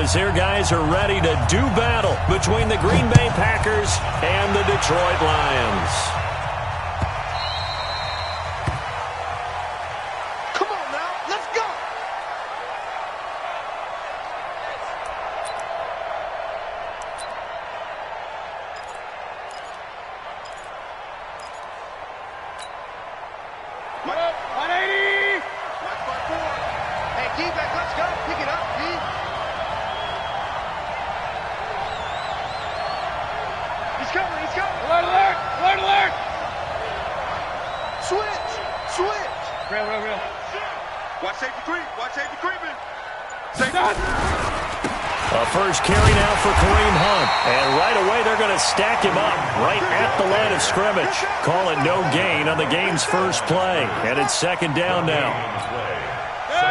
as their guys are ready to do battle between the Green Bay Packers and the Detroit Lions. Come on now, let's go! Watch safety creep. Watch safety creeping. A first carry now for Kareem Hunt. And right away, they're going to stack him up right at the line of scrimmage. Call it no gain on the game's first play. And it's second down now.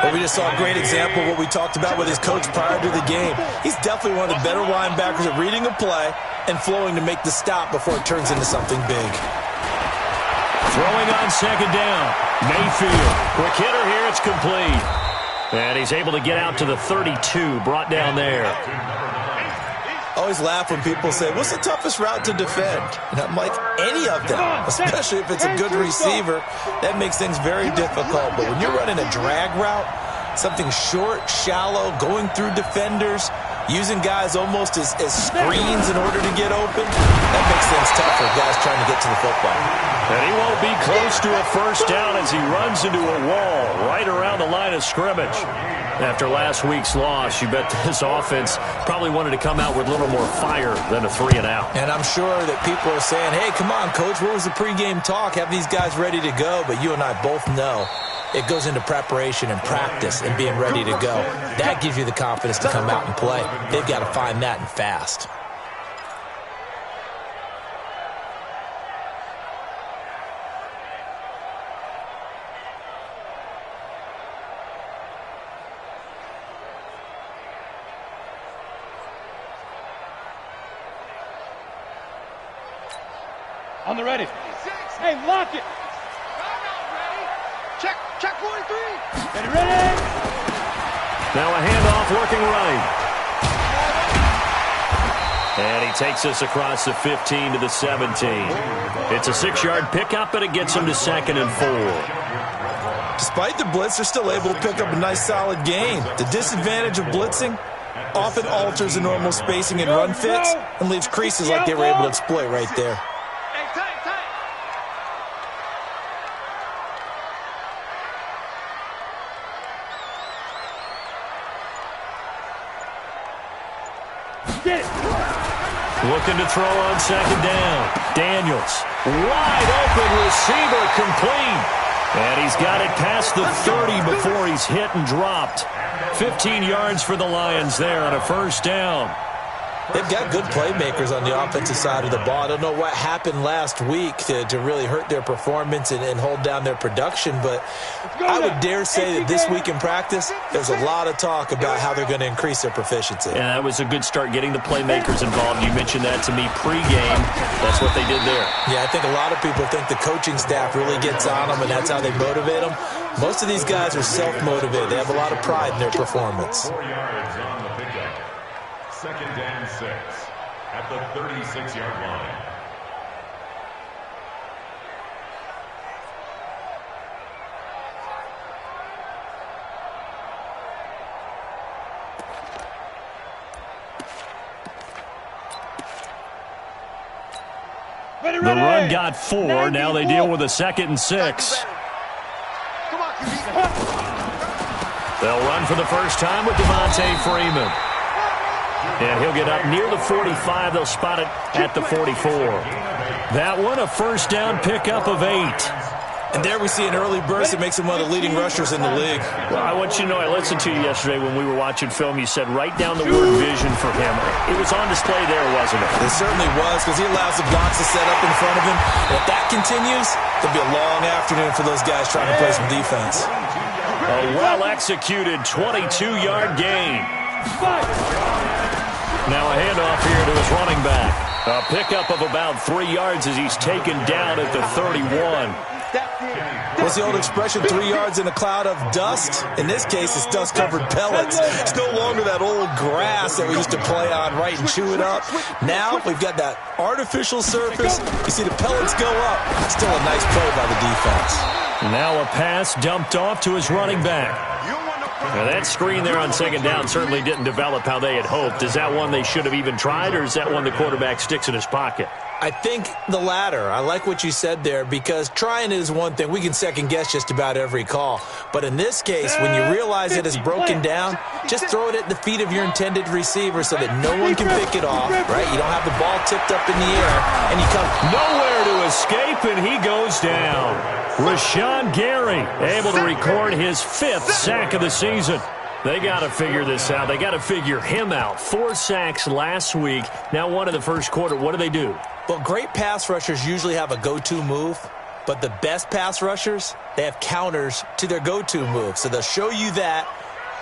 Well, we just saw a great example of what we talked about with his coach prior to the game. He's definitely one of the better linebackers at reading a play and flowing to make the stop before it turns into something big. Throwing on second down. Mayfield. Quick hitter here. It's complete. And he's able to get out to the 32. Brought down there. I always laugh when people say, what's the toughest route to defend? And I'm like, any of them, especially if it's a good receiver. That makes things very difficult. But when you're running a drag route, something short, shallow, going through defenders, using guys almost as screens in order to get open, that makes things tough for guys trying to get to the football. And he won't be close to a first down as he runs into a wall right around the line of scrimmage. After last week's loss, you bet this offense probably wanted to come out with a little more fire than a 3-and-out. And I'm sure that people are saying, hey, come on, Coach, what was the pregame talk? Have these guys ready to go? But you and I both know it goes into preparation and practice and being ready to go. That gives you the confidence to come out and play. They've got to find that and fast. On the ready. Hey, lock it. Check 43. Ready. Now a handoff working right. And he takes us across the 15 to the 17. It's a 6-yard pickup, and it gets him to second and 4. Despite the blitz, they're still able to pick up a nice, solid gain. The disadvantage of blitzing often alters the normal spacing and run fits and leaves creases like they were able to exploit right there. Looking to throw on second down. Daniels. Wide open receiver complete. And he's got it past the 30 before he's hit and dropped. 15 yards for the Lions there on a first down. They've got good playmakers on the offensive side of the ball. I don't know what happened last week to really hurt their performance and hold down their production, but I would dare say that this week in practice, there's a lot of talk about how they're going to increase their proficiency. Yeah, that was a good start getting the playmakers involved. You mentioned that to me pregame. That's what they did there. Yeah, I think a lot of people think the coaching staff really gets on them, and that's how they motivate them. Most of these guys are self-motivated. They have a lot of pride in their performance. 4 yards on the pickup. Second and 6 at the 36-yard line. The run got 4. Now they deal with a 2nd and 6. They'll run for the first time with Devontae Freeman. And he'll get up near the 45. They'll spot it at the 44. That one, a first down pickup of 8. And there we see an early burst that makes him one of the leading rushers in the league. Well, I want you to know, I listened to you yesterday when we were watching film. You said write down the word vision for him. It was on display there, wasn't it? It certainly was, because he allows the blocks to set up in front of him. And if that continues, there'll be a long afternoon for those guys trying to play some defense. A well-executed 22-yard gain. Now a handoff here to his running back. A pickup of about 3 yards as he's taken down at the 31. What's the old expression, 3 yards in a cloud of dust? In this case, it's dust-covered pellets. It's no longer that old grass that we used to play on, right, and chew it up. Now, we've got that artificial surface. You see the pellets go up. Still a nice play by the defense. Now a pass dumped off to his running back. Now that screen there on second down certainly didn't develop how they had hoped. Is that one they should have even tried, or is that one the quarterback sticks in his pocket? I think the latter. I like what you said there, because trying it is one thing. We can second-guess just about every call. But in this case, when you realize it is broken down, just throw it at the feet of your intended receiver so that no one can pick it off, right? You don't have the ball tipped up in the air, and you come nowhere to escape, and he goes down. Rashawn Gary able to record his 5th sack of the season. They got to figure this out. They got to figure him out. 4 sacks last week. Now one in the first quarter. What do? Well, great pass rushers usually have a go-to move, but the best pass rushers, they have counters to their go-to move. So they'll show you that.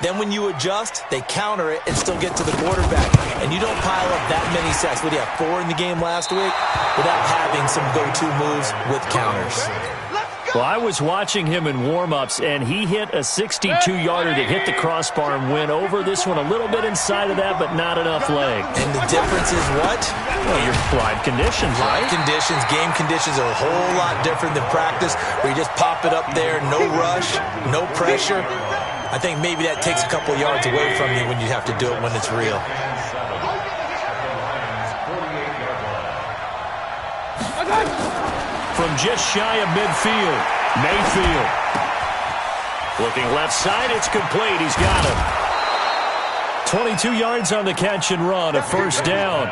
Then when you adjust, they counter it and still get to the quarterback. And you don't pile up that many sacks. What do you have, 4 in the game last week? Without having some go-to moves with counters. Well, I was watching him in warm-ups, and he hit a 62-yarder that hit the crossbar and went over. This one a little bit inside of that, but not enough leg. And the difference is what? Well, your live conditions, right? Live conditions, game conditions are a whole lot different than practice, where you just pop it up there, no rush, no pressure. I think maybe that takes a couple yards away from you when you have to do it when it's real. From just shy of midfield, Mayfield. Looking left side, it's complete. He's got him. 22 yards on the catch and run, a first down.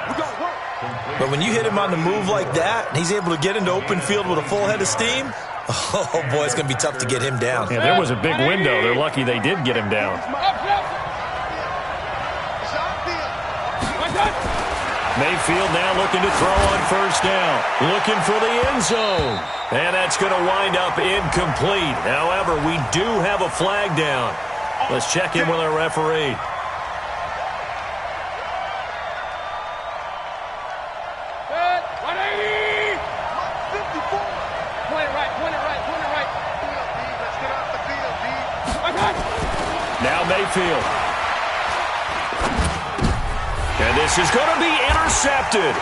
But when you hit him on the move like that, and he's able to get into open field with a full head of steam, oh, boy, it's going to be tough to get him down. Yeah, there was a big window. They're lucky they did get him down. Mayfield now looking to throw on first down. Looking for the end zone. And that's going to wind up incomplete. However, we do have a flag down. Let's check in with our referee. Now Mayfield. And this is going to be intercepted.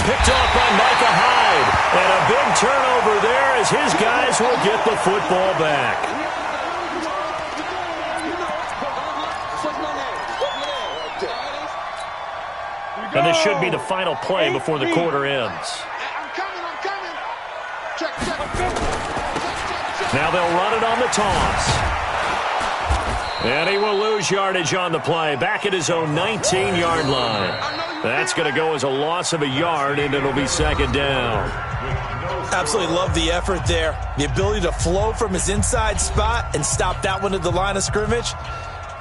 Picked off by Micah Hyde. And a big turnover there as his guys will get the football back. And this should be the final play before the quarter ends. Now they'll run it on the toss. And he will lose yardage on the play. Back at his own 19-yard line. That's going to go as a loss of a yard, and it'll be second down. Absolutely love the effort there. The ability to flow from his inside spot and stop that one at the line of scrimmage.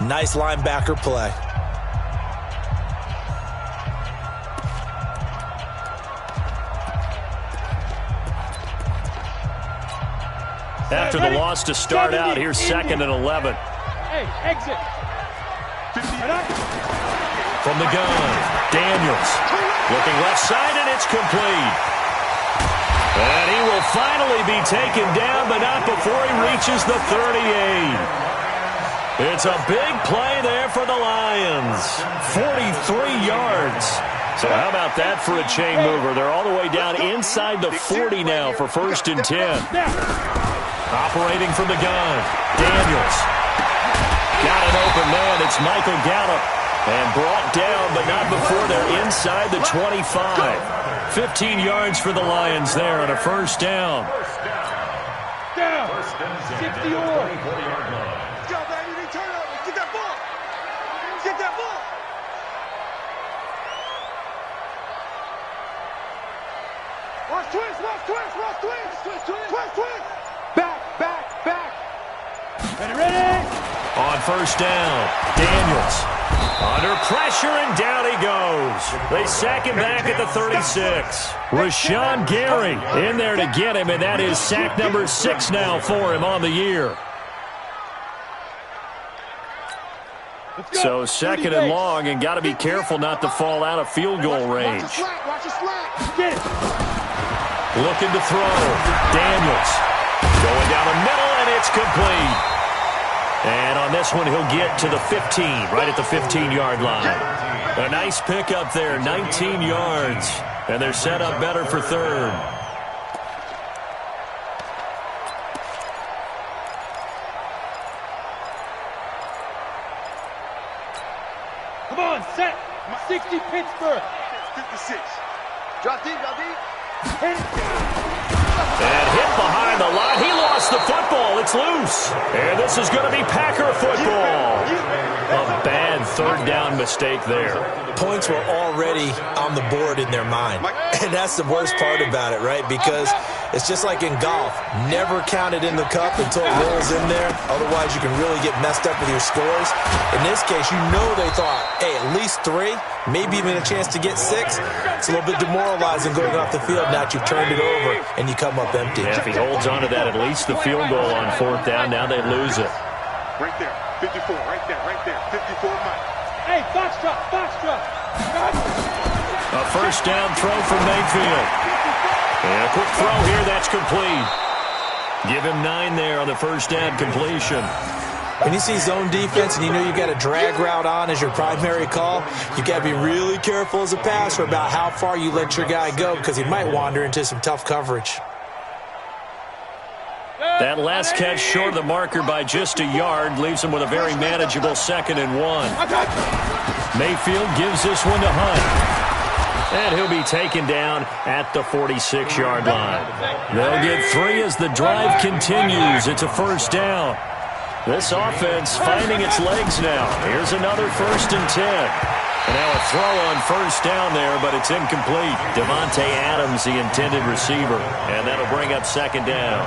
Nice linebacker play. After the loss to start out, here's second and 11. Hey, exit. From the gun, Daniels. Looking left side, and it's complete. And he will finally be taken down, but not before he reaches the 38. It's a big play there for the Lions. 43 yards. So how about that for a chain mover? They're all the way down inside the 40 now for first and 10. Operating from the gun, Daniels. Got an open man. It's Michael Gallup. And brought down, but not before they're inside the 25. 15 yards for the Lions there on a first down. Down. 60-yard. Let's go, baby. They turn over. Get that ball. Get that ball. Watch twist. Watch twist. Watch twist. Twist, twist. Twist, twist. Back, back, back. Ready? On first down, Daniels. Under pressure, and down he goes. They sack him back at the 36. Rashawn Gary in there to get him, and that is sack number 6 now for him on the year. So second and long, and got to be careful not to fall out of field goal range. Get it. Looking to throw. Daniels. Going down the middle, and it's complete. And on this one, he'll get to the 15, right at the 15-yard line. A nice pickup there, 19 yards. And they're set up better for third. Come on, set. 60 Pittsburgh. 56. Drop deep, drop deep. Hit it. And hit behind the line. He lost the football. It's loose. And this is going to be Packer football. A bad third down mistake there. Points were already on the board in their mind. And that's the worst part about it, right? Because it's just like in golf. Never count it in the cup until it rolls in there. Otherwise, you can really get messed up with your scores. In this case, you know they thought, hey, at least 3, maybe even a chance to get 6. It's a little bit demoralizing going off the field now that you've turned it over and you come up empty. Yeah, if he holds on to that, at least the field goal on 4th down, now they lose it. Right there. 54. Right there. Right there. 54 Mike. Hey, box drop. Box drop. A first down throw from Mayfield. And a quick throw here, that's complete. Give him 9 there on the first down completion. When you see zone defense and you know you got a drag route on as your primary call, you got to be really careful as a passer about how far you let your guy go because he might wander into some tough coverage. That last catch short of the marker by just a yard leaves him with a very manageable 2nd and 1. Mayfield gives this one to Hunt. And he'll be taken down at the 46-yard line. They'll get 3 as the drive continues. It's a first down. This offense finding its legs now. Here's another 1st and 10. And now a throw on first down there, but it's incomplete. Devontae Adams, the intended receiver. And that'll bring up 2nd down.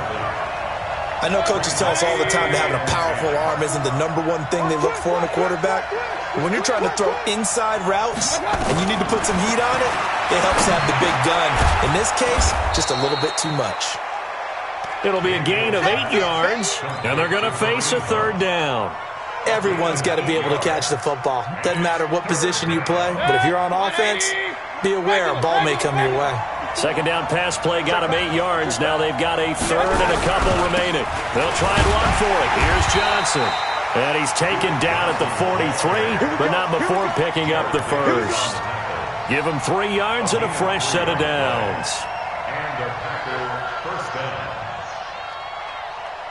I know coaches tell us all the time that having a powerful arm isn't the #1 thing they look for in a quarterback. But when you're trying to throw inside routes and you need to put some heat on it, it helps have the big gun. In this case, just a little bit too much. It'll be a gain of 8 yards, and they're going to face a 3rd down. Everyone's got to be able to catch the football. Doesn't matter what position you play, but if you're on offense, be aware a ball may come your way. 2nd down pass play got him 8 yards. Now they've got a 3rd and a couple remaining. They'll try and run for it. Here's Johnson. And he's taken down at the 43, but not before picking up the 1st. Give him 3 yards and a fresh set of downs. And a Packer first down.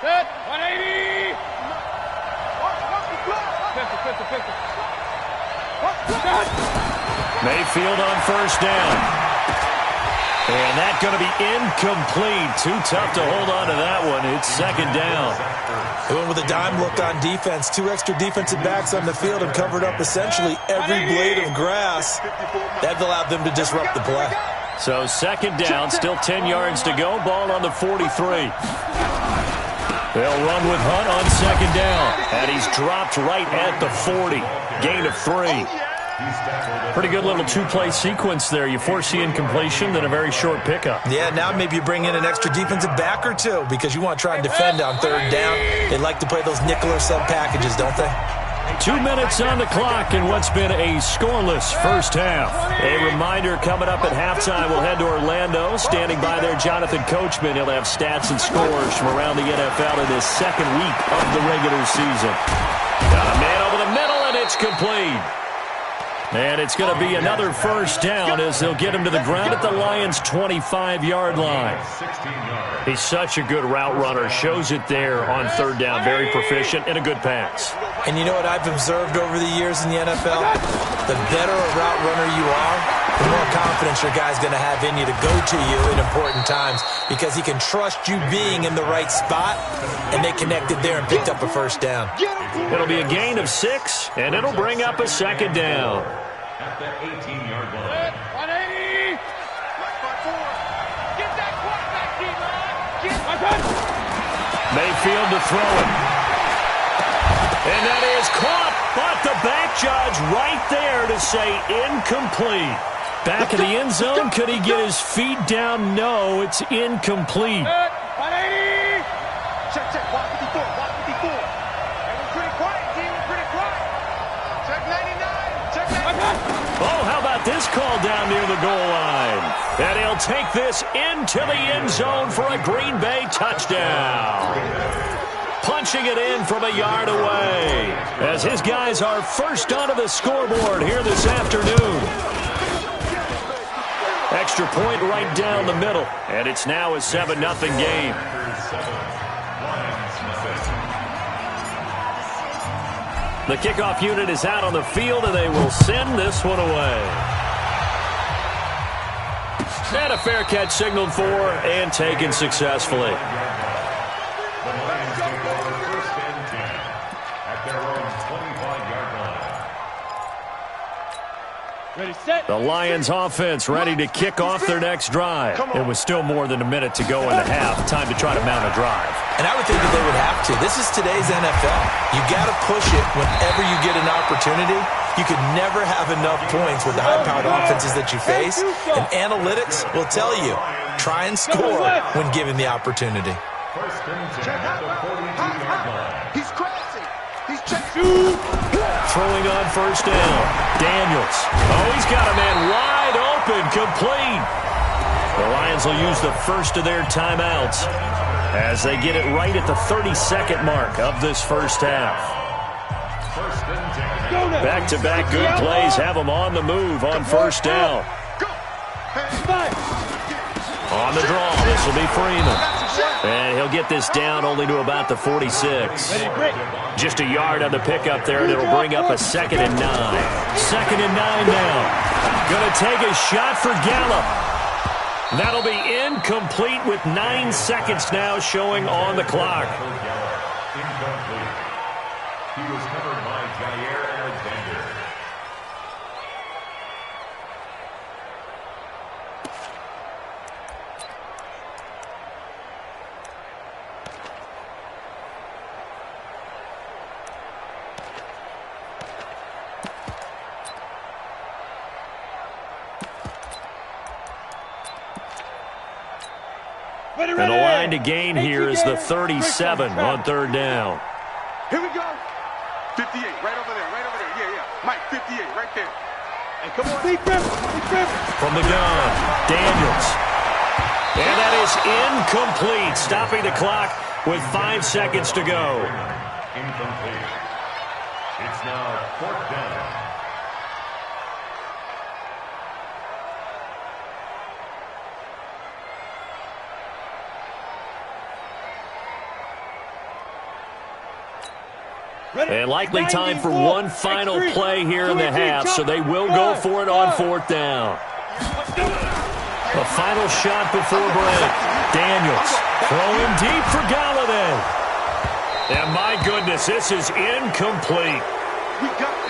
Set. 180. Mayfield on first down. And that's going to be incomplete. Too tough to hold on to that one. It's 2nd down. They went with a dime look on defense. 2 extra defensive backs on the field and covered up essentially every blade of grass. That allowed them to disrupt the play. So 2nd down, still 10 yards to go. Ball on the 43. They'll run with Hunt on 2nd down. And he's dropped right at the 40. Gain of 3. Pretty good little 2-play sequence there. You force the incompletion, then a very short pickup. Yeah, now maybe you bring in an extra defensive back or 2 because you want to try and defend on 3rd down. They like to play those nickel or sub packages, don't they? 2 minutes on the clock in what's been a scoreless first half. A reminder coming up at halftime, we'll head to Orlando. Standing by there, Jonathan Coachman. He'll have stats and scores from around the NFL in his 2nd week of the regular season. Got a man over the middle, and it's complete. And it's going to be another first down as they'll get him to the ground at the Lions' 25-yard line. He's such a good route runner. Shows it there on 3rd down. Very proficient and a good pass. And you know what I've observed over the years in the NFL? The better a route runner you are, the more confidence your guy's going to have in you to go to you in important times because he can trust you being in the right spot, and they connected there and picked up a first down. It'll be a gain of 6, and it'll bring up a 2nd down. At the 18-yard line. 180. Get that quarterback, D-line. Mayfield to throw it. And that is caught, but the back judge right there to say incomplete. Back in the end zone, could he get his feet down? No, it's incomplete. 180. Check, check. Watch 54. Watch 54. It was pretty quiet, team. Pretty quiet. Check 99. Check 99. Oh, how about get this call down near the goal line. And he'll take this into the end zone for a Green Bay touchdown. Punching it in from a yard away as his guys are first onto the scoreboard here this afternoon. Extra point right down the middle, and it's now a 7-0 game. The kickoff unit is out on the field, and they will send this one away. And a fair catch signaled for and taken successfully. Ready, set. The Lions offense ready to kick off their next drive. It was still more than a minute to go in the half. Time to try to mount a drive. And I would think that they would have to. This is today's NFL. You got to push it whenever you get an opportunity. You could never have enough points with the high-powered offenses that you face. And analytics will tell you, try and score when given the opportunity. First and 10 at the 42-yard line. He's crossing. He's checking. Throwing on first down. Daniels. Oh, he's got a man wide open, complete. The Lions will use the first of their timeouts as they get it right at the 30-second mark of this first half. First and 10. Back-to-back good plays have them on the move on first down. On the draw, this will be Freeman. And he'll get this down only to about the 46. Just a yard on the pickup there, and it'll bring up a 2nd and 9. 2nd and 9 now. Going to take a shot for Gallup. That'll be incomplete with 9 seconds now showing on the clock. Incomplete. He was covered by Jair Alexander. And the line to gain here is the 37 on third down. Here we go. 58, right over there, right over there. Yeah, yeah. Mike, 58, right there. Hey, come on. Deep grip. From the gun, Daniels. And that is incomplete, stopping the clock with 5 seconds to go. Incomplete. It's now 4th down. And likely time for one final play here in the half, so they will go for it on 4th down. A final shot before break. Daniels throwing deep for Galladay. And my goodness, this is incomplete.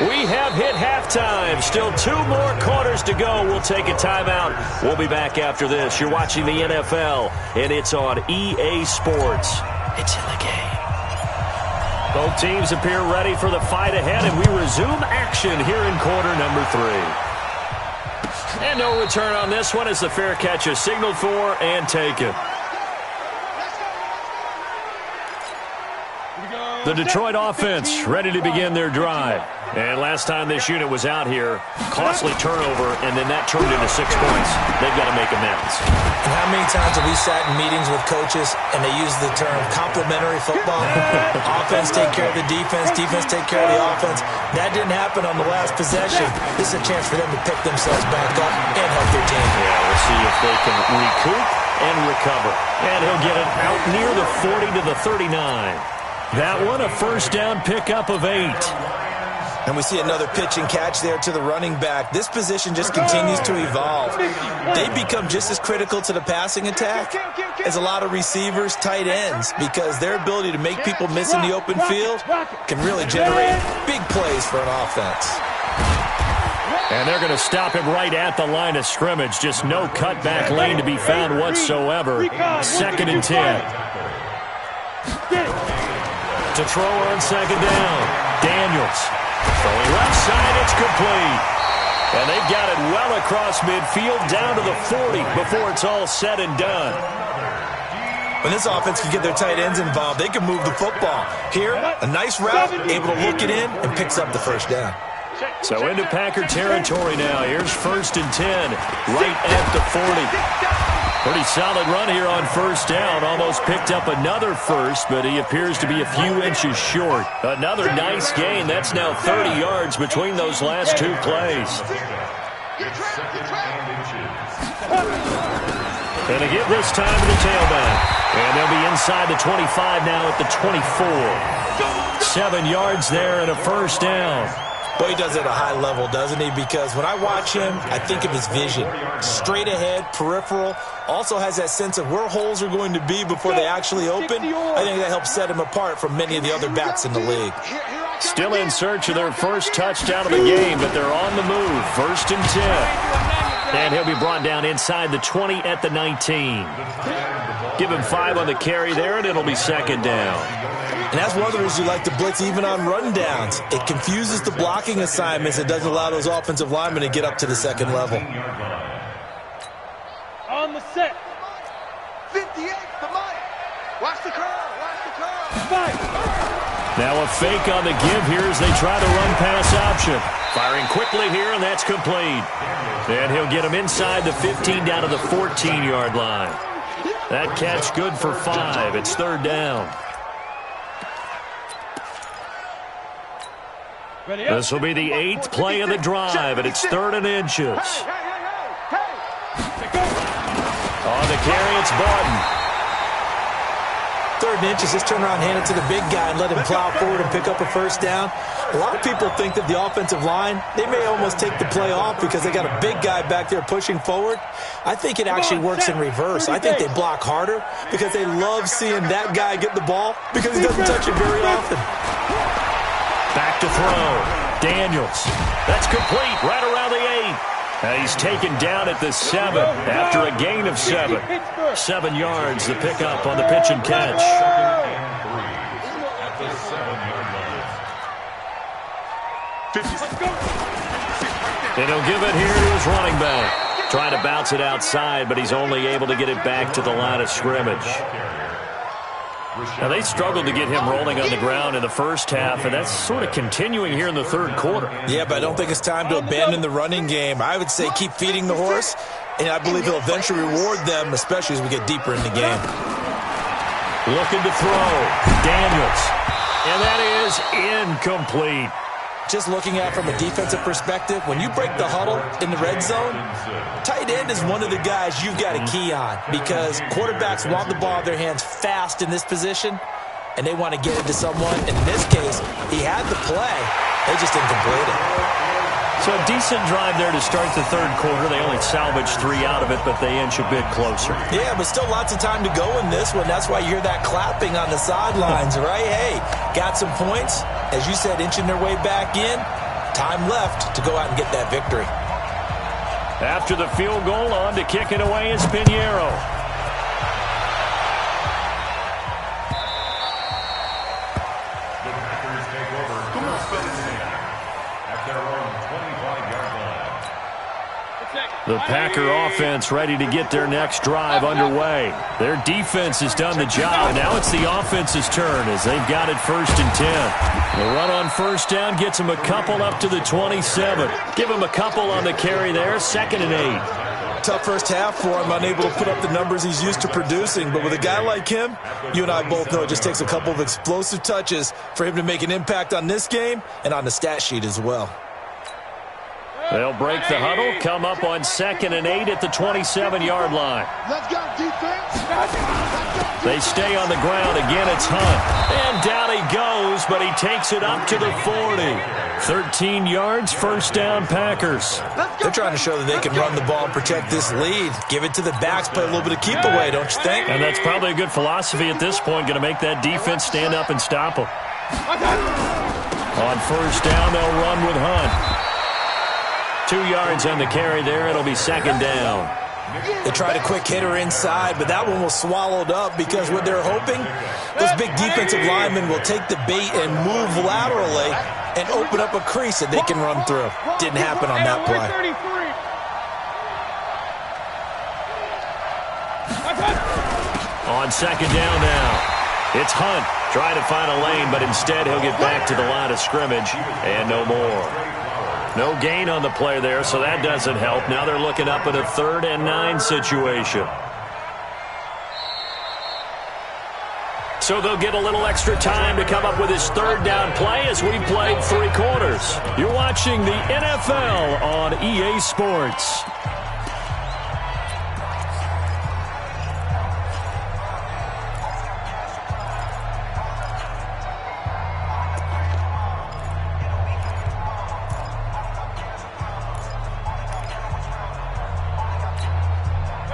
We have hit halftime. Still 2 more quarters to go. We'll take a timeout. We'll be back after this. You're watching the NFL, and it's on EA Sports. It's in the game. Both teams appear ready for the fight ahead, and we resume action here in quarter number 3. And no return on this one as the fair catch is signaled for and taken. The Detroit offense ready to begin their drive. And last time this unit was out here, costly turnover, and then that turned into 6 points. They've got to make amends. And how many times have we sat in meetings with coaches and they use the term complementary football? Offense take care of the defense, defense take care of the offense. That didn't happen on the last possession. This is a chance for them to pick themselves back up and help their team. Yeah, we'll see if they can recoup and recover. And he'll get it out near the 40 to the 39. That one a first down pickup of 8. And we see another pitch and catch there to the running back. This position just continues to evolve. They become just as critical to the passing attack as a lot of receivers, tight ends, because their ability to make people miss in the open field can really generate big plays for an offense. And they're going to stop him right at the line of scrimmage. Just no cutback lane to be found whatsoever. 2nd and 10. To throw on 2nd down. Daniels. Throwing left side, it's complete. And they've got it well across midfield down to the 40 before it's all said and done. When this offense can get their tight ends involved, they can move the football. Here, a nice route, able to look it in, and picks up the first down. So into Packer territory now. Here's 1st and 10, right at the 40. Pretty solid run here on 1st down. Almost picked up another first, but he appears to be a few inches short. Another nice gain. That's now 30 yards between those last 2 plays. And they give this time to the tailback. And they'll be inside the 25 now at the 24. 7 yards there and a 1st down. Boy, he does it at a high level, doesn't he? Because when I watch him, I think of his vision. Straight ahead, peripheral. Also has that sense of where holes are going to be before they actually open. I think that helps set him apart from many of the other backs in the league. Still in search of their first touchdown of the game, but they're on the move. 1st and 10. And he'll be brought down inside the 20 at the 19. Give him 5 on the carry there, and it'll be 2nd down. And that's one of the reasons you like to blitz even on rundowns. It confuses the blocking assignments. It doesn't allow those offensive linemen to get up to the 2nd level. On the set. 58, the mic. Watch the curl. Watch the curl. Now a fake on the give here as they try the run-pass option. Firing quickly here, and that's complete. And he'll get him inside the 15 down to the 14-yard line. That catch good for 5. It's 3rd down. This will be the 8th play of the drive, and it's 3rd and inches. On the carry, it's Barton. 3rd and inches, just turn around, hand it to the big guy, and let him plow forward and pick up a 1st down. A lot of people think that the offensive line, they may almost take the play off because they got a big guy back there pushing forward. I think it actually works in reverse. I think they block harder because they love seeing that guy get the ball because he doesn't touch it very often. Back to throw. Daniels. That's complete right around the 8. He's taken down at the 7 after a gain of 7. 7 yards, the pickup on the pitch and catch. At the 7-yard line. And he'll give it here to his running back. Trying to bounce it outside, but he's only able to get it back to the line of scrimmage. Now, they struggled to get him rolling on the ground in the first half, and that's sort of continuing here in the 3rd quarter. Yeah, but I don't think it's time to abandon the running game. I would say keep feeding the horse, and I believe he'll eventually reward them, especially as we get deeper in the game. Looking to throw. Daniels. And that is incomplete. Just looking at it from a defensive perspective, when you break the huddle in the red zone, tight end is one of the guys you've got to key on because quarterbacks want the ball in their hands fast in this position, and they want to get it to someone. And in this case, he had the play. They just didn't complete it. So a decent drive there to start the 3rd quarter. They only salvaged 3 out of it, but they inch a bit closer. Yeah, but still lots of time to go in this one. That's why you hear that clapping on the sidelines, right? Hey, got some points. As you said, inching their way back in. Time left to go out and get that victory. After the field goal, on to kick it away is Pinheiro. The Packers take over at their own 25-yard line. The Packer offense ready to get their next drive underway. Their defense has done the job. Now it's the offense's turn as they've got it 1st and 10. The run on 1st down gets them a couple up to the 27. Give him a couple on the carry there, 2nd and 8. Tough first half for him, unable to put up the numbers he's used to producing. But with a guy like him, you and I both know it just takes a couple of explosive touches for him to make an impact on this game and on the stat sheet as well. They'll break the huddle, come up on 2nd and 8 at the 27-yard line. Let's go, defense. They stay on the ground. Again, it's Hunt. And down he goes, but he takes it up to the 40. 13 yards, 1st down, Packers. They're trying to show that they can run the ball and protect this lead. Give it to the backs, play a little bit of keep away, don't you think? And that's probably a good philosophy at this point, going to make that defense stand up and stop them. On 1st down, they'll run with Hunt. 2 yards on the carry there. It'll be 2nd down. They tried a quick hitter inside, but that one was swallowed up because what they're hoping, those big defensive linemen will take the bait and move laterally and open up a crease that they can run through. Didn't happen on that play. On 2nd down now, it's Hunt trying to find a lane, but instead he'll get back to the line of scrimmage and no more. No gain on the play there, so that doesn't help. Now they're looking up at a 3rd and 9 situation. So they'll get a little extra time to come up with his 3rd down play as we played 3 quarters. You're watching the NFL on EA Sports.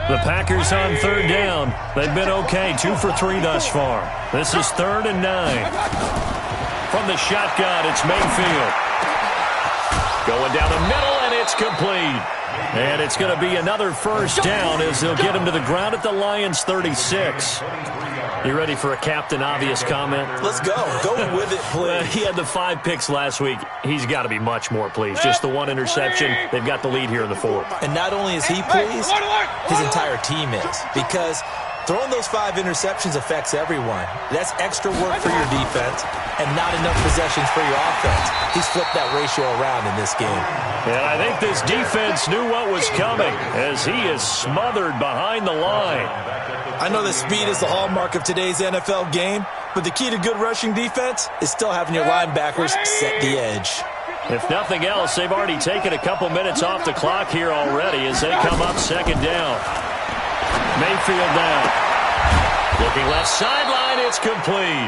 The Packers on 3rd down. They've been okay, 2 for 3 thus far. This is 3rd and 9. From the shotgun, it's Mayfield. Going down the middle, and it's complete. And it's going to be another 1st down as they'll get him to the ground at the Lions' 36. You ready for a Captain Obvious comment? Let's go. Go with it, please. He had the 5 picks last week. He's got to be much more pleased. Just the 1 interception. They've got the lead here in the 4th. And not only is he pleased, his entire team is. Because throwing those 5 interceptions affects everyone. That's extra work for your defense and not enough possessions for your offense. He's flipped that ratio around in this game. And I think this defense knew what was coming as he is smothered behind the line. I know that speed is the hallmark of today's NFL game, but the key to good rushing defense is still having your linebackers set the edge. If nothing else, they've already taken a couple minutes off the clock here already as they come up 2nd down. Mayfield down. Looking left sideline, it's complete.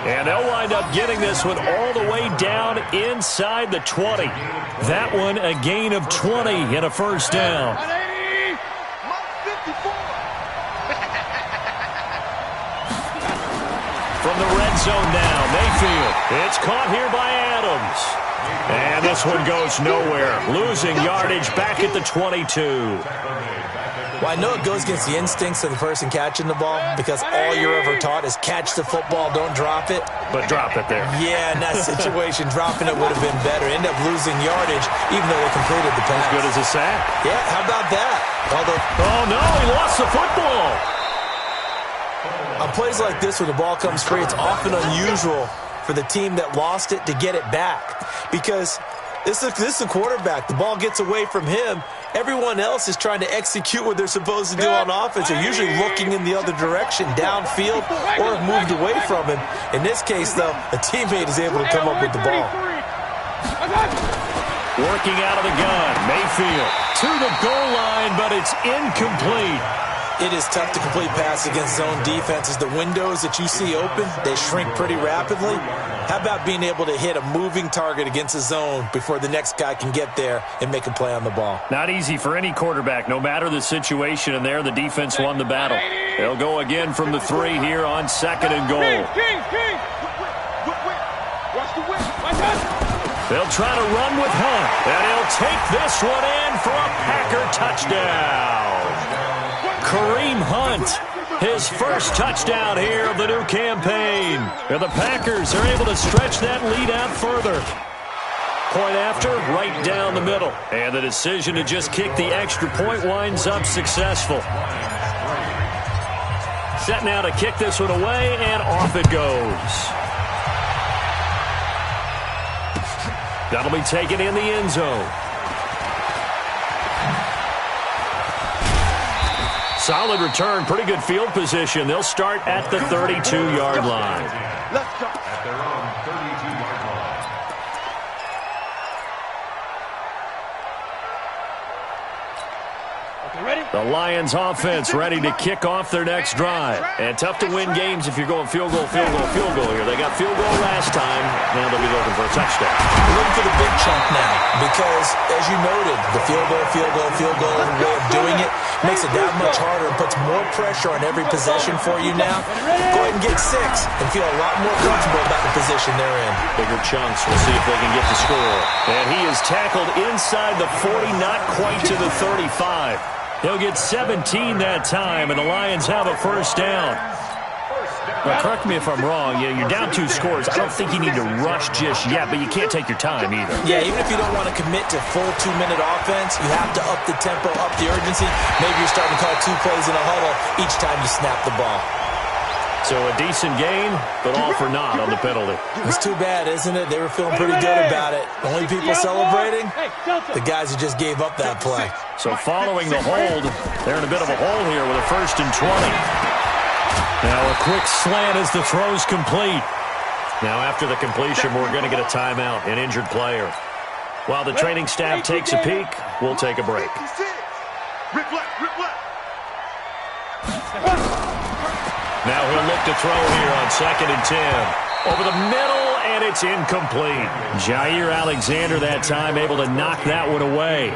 And they'll wind up getting this one all the way down inside the 20. That one a gain of 20 and a 1st down. From the red zone now, Mayfield. It's caught here by Adams. And this one goes nowhere. Losing yardage back at the 22. Well, I know it goes against the instincts of the person catching the ball because all you're ever taught is catch the football, don't drop it. But drop it there. Yeah, in that situation, dropping it would have been better. End up losing yardage even though they completed the pass. As good as a sack. Yeah, how about that? Oh, no, he lost the football. On plays like this, when the ball comes free, it's often unusual for the team that lost it to get it back because this is the quarterback. The ball gets away from him. Everyone else is trying to execute what they're supposed to do on offense. They're usually looking in the other direction, downfield, or have moved away from him. In this case, though, a teammate is able to come up with the ball. Working out of the gun, Mayfield to the goal line, but it's incomplete. It is tough to complete passes against zone defenses. The windows that you see open, they shrink pretty rapidly. How about being able to hit a moving target against a zone before the next guy can get there and make a play on the ball? Not easy for any quarterback, no matter the situation, and there the defense won the battle. They'll go again from the 3 here on 2nd and goal. They'll try to run with Hunt, and he'll take this one in for a Packer touchdown. Kareem Hunt, his 1st touchdown here of the new campaign. And the Packers are able to stretch that lead out further. Point after, right down the middle. And the decision to just kick the extra point winds up successful. Set now to kick this one away, and off it goes. That'll be taken in the end zone. Solid return, pretty good field position. They'll start at the 32-yard line. Let's go. At their own 32-yard line. The Lions offense ready to kick off their next drive. And tough to win games if you're going field goal here. They got field goal last time. Now they'll be looking for a touchdown. Looking for the big chunk now because, as you noted, the field goal way of doing it makes it that much harder and puts more pressure on every possession for you now. Go ahead and get 6 and feel a lot more comfortable about the position they're in. Bigger chunks. We'll see if they can get the score. And he is tackled inside the 40, not quite to the 35. He'll get 17 that time, and the Lions have a 1st down. Now, correct me if I'm wrong. Yeah, you're down 2 scores. I don't think you need to rush just yet, but you can't take your time either. Yeah, even if you don't want to commit to full 2-minute offense, you have to up the tempo, up the urgency. Maybe you're starting to call 2 plays in a huddle each time you snap the ball. So a decent gain, but all for naught on the penalty. It's too bad, isn't it? They were feeling pretty good about it. The only people celebrating, the guys who just gave up that play. So following the hold, they're in a bit of a hole here with a 1st and 20. Now a quick slant as the throw's complete. Now after the completion, we're going to get a timeout, an injured player. While the training staff takes a peek, we'll take a break. Rip left. Now he'll look to throw here on 2nd and 10. Over the middle, and it's incomplete. Jair Alexander that time able to knock that one away.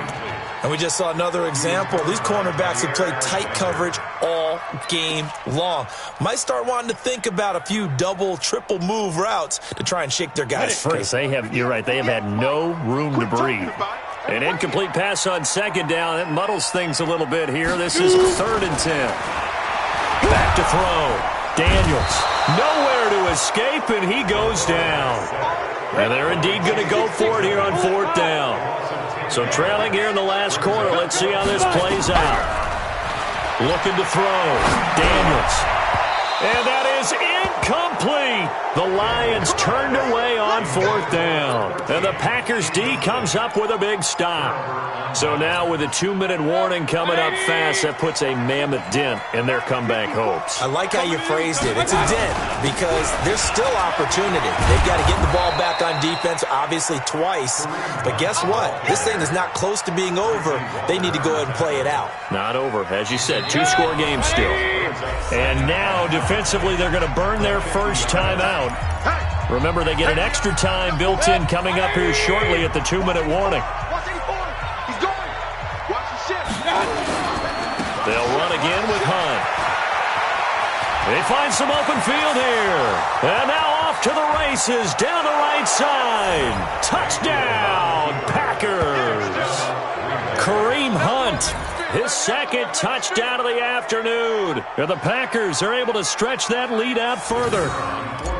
And we just saw another example. These cornerbacks have played tight coverage all game long. Might start wanting to think about a few double, triple move routes to try and shake their guys free. You're right, they have had no room to breathe. An incomplete pass on 2nd down. It muddles things a little bit here. This is 3rd and 10. Back to throw. Daniels. Nowhere to escape, and he goes down. And they're indeed going to go for it here on 4th down. So trailing here in the last quarter. Let's see how this plays out. Looking to throw. Daniels. And that is incomplete. The Lions turned away on 4th down. And the Packers D comes up with a big stop. So now with a 2-minute warning coming up fast, that puts a mammoth dent in their comeback hopes. I like how you phrased it. It's a dent because there's still opportunity. They've got to get the ball back on defense, obviously twice. But guess what? This thing is not close to being over. They need to go ahead and play it out. Not over. As you said, 2-score game still. And now defensively they're going to burn their first time out. Remember, they get an extra time built in coming up here shortly at the 2-minute warning. They'll run again with Hunt. They find some open field here. And now off to the races down the right side. Touchdown, Packers. Kareem Hunt, his 2nd touchdown of the afternoon. And the Packers are able to stretch that lead out further.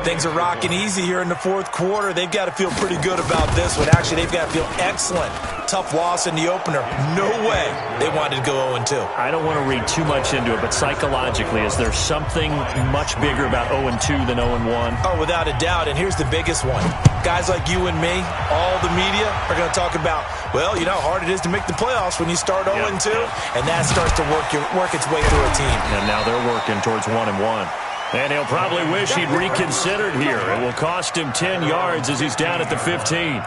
Things are rocking easy here in the 4th quarter. They've got to feel pretty good about this one. Actually, they've got to feel excellent. Tough loss in the opener. No way they wanted to go 0-2. I don't want to read too much into it, but psychologically, is there something much bigger about 0-2 than 0-1? Oh, without a doubt. And here's the biggest one. Guys like you and me, all the media, are going to talk about, well, you know how hard it is to make the playoffs when you start 0-2. And that starts to work its way through a team. And now they're working towards 1-1. And he'll probably wish he'd reconsidered here. It will cost him 10 yards as he's down at the 15.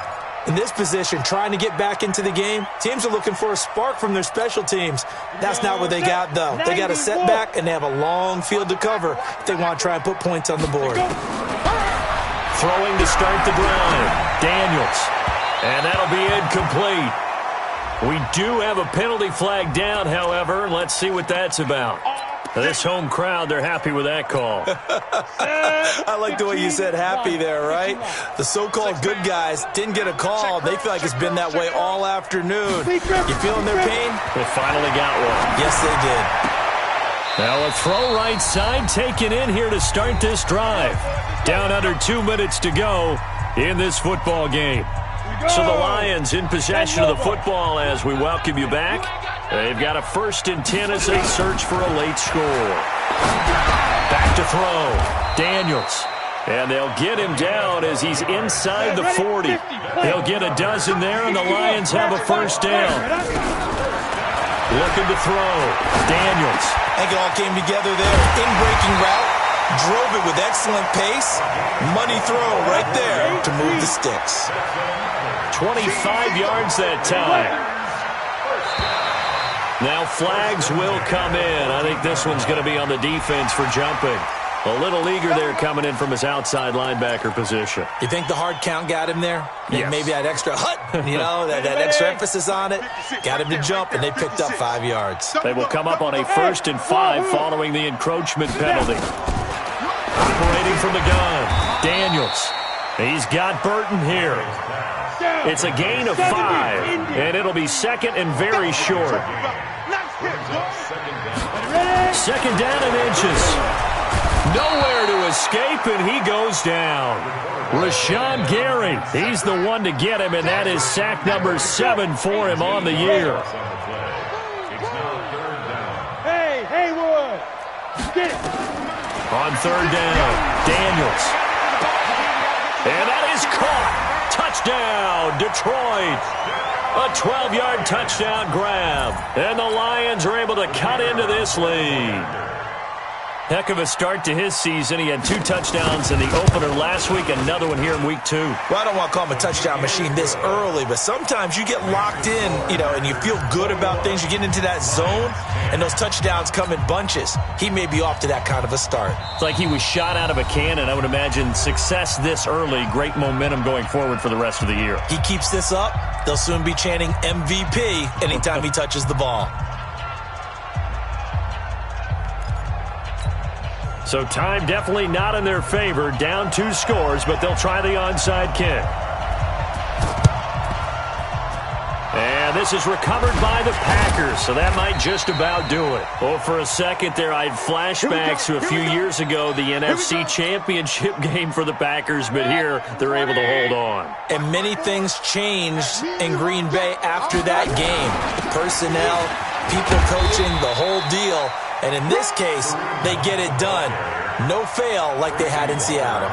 In this position, trying to get back into the game, teams are looking for a spark from their special teams. That's not what they got, though. They got a setback, and they have a long field to cover if they want to try and put points on the board. Throwing to start the drive. Daniels. And that'll be incomplete. We do have a penalty flag down, however. Let's see what that's about. This home crowd, they're happy with that call. I like the way you said happy there, right? The so-called good guys didn't get a call. They feel like it's been that way all afternoon. You feeling their pain? They finally got one. Yes, they did. Now a throw right side taken in here to start this drive. Down under 2 minutes to go in this football game. So the Lions in possession of the football as we welcome you back. They've got a 1st and 10 as they search for a late score. Back to throw. Daniels. And they'll get him down as he's inside the 40. They'll get a dozen there, and the Lions have a 1st down. Looking to throw. Daniels. I think it all came together there. In-breaking route. Drove it with excellent pace. Money throw right there to move the sticks. 25 yards that time. Now flags will come in. I think this one's going to be on the defense for jumping. A little eager there coming in from his outside linebacker position. You think the hard count got him there? Yes. Maybe that extra that extra emphasis on it. Got him to jump, and they picked up 5 yards. They will come up on a 1st and 5 following the encroachment penalty. Operating from the gun, Daniels. He's got Burton here. It's a gain of 5, and it'll be 2nd and very short. 2nd down and inches. Nowhere to escape, and he goes down. Rashawn Gary, he's the one to get him, and that is sack number 7 for him on the year. Hey, Haywood, get it. On third down, Daniels. And that is caught. Touchdown, Detroit. A 12-yard touchdown grab. And the Lions are able to cut into this lead. Heck of a start to his season. He had 2 touchdowns in the opener last week, another one here in week 2. Well, I don't want to call him a touchdown machine this early, but sometimes you get locked in, and you feel good about things. You get into that zone, and those touchdowns come in bunches. He may be off to that kind of a start. It's like he was shot out of a cannon. I would imagine success this early, great momentum going forward for the rest of the year. He keeps this up, they'll soon be chanting MVP anytime he touches the ball. So time definitely not in their favor. Down 2 scores, but they'll try the onside kick. And this is recovered by the Packers, so that might just about do it. Well, for a second there, I had flashbacks to a few years ago, the NFC Championship game for the Packers, but here they're able to hold on. And many things changed in Green Bay after that game. Personnel, people coaching, the whole deal. And in this case, they get it done. No fail like they had in Seattle.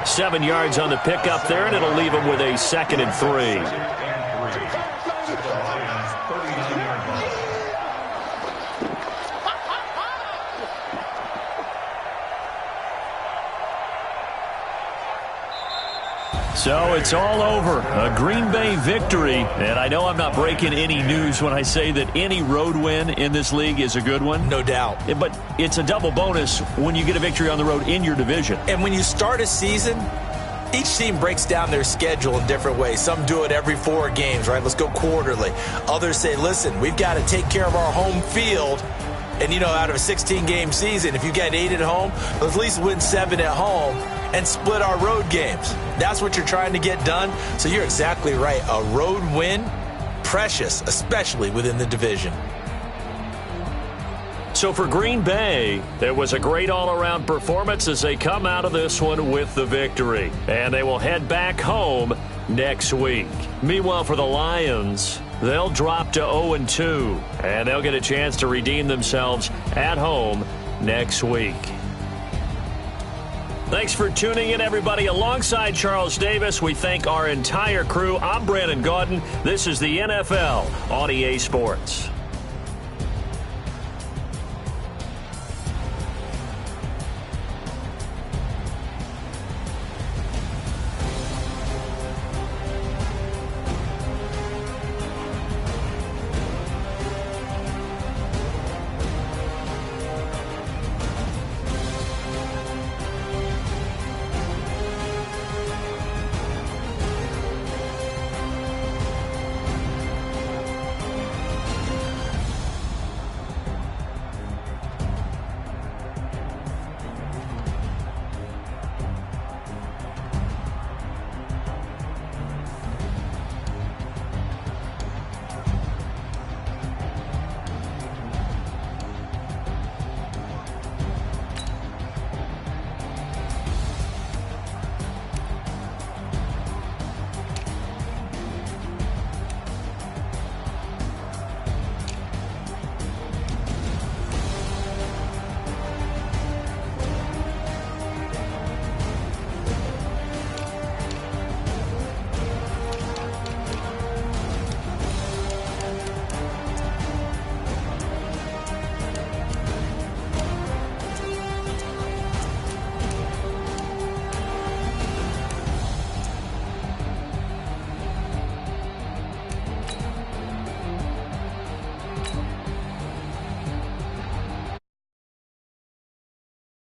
7 yards on the pickup there, and it'll leave them with a 2nd and 3. So it's all over. A Green Bay victory. And I know I'm not breaking any news when I say that any road win in this league is a good one. No doubt. But it's a double bonus when you get a victory on the road in your division. And when you start a season, each team breaks down their schedule in different ways. Some do it every 4 games, right? Let's go quarterly. Others say, listen, we've got to take care of our home field. And, out of a 16-game season, if you get 8 at home, let's at least win 7 at home and split our road games. That's what you're trying to get done. So you're exactly right. A road win, precious, especially within the division. So for Green Bay, it was a great all-around performance as they come out of this one with the victory. And they will head back home next week. Meanwhile, for the Lions, they'll drop to 0-2, and they'll get a chance to redeem themselves at home next week. Thanks for tuning in, everybody. Alongside Charles Davis, we thank our entire crew. I'm Brandon Gaudin. This is the NFL on EA Sports.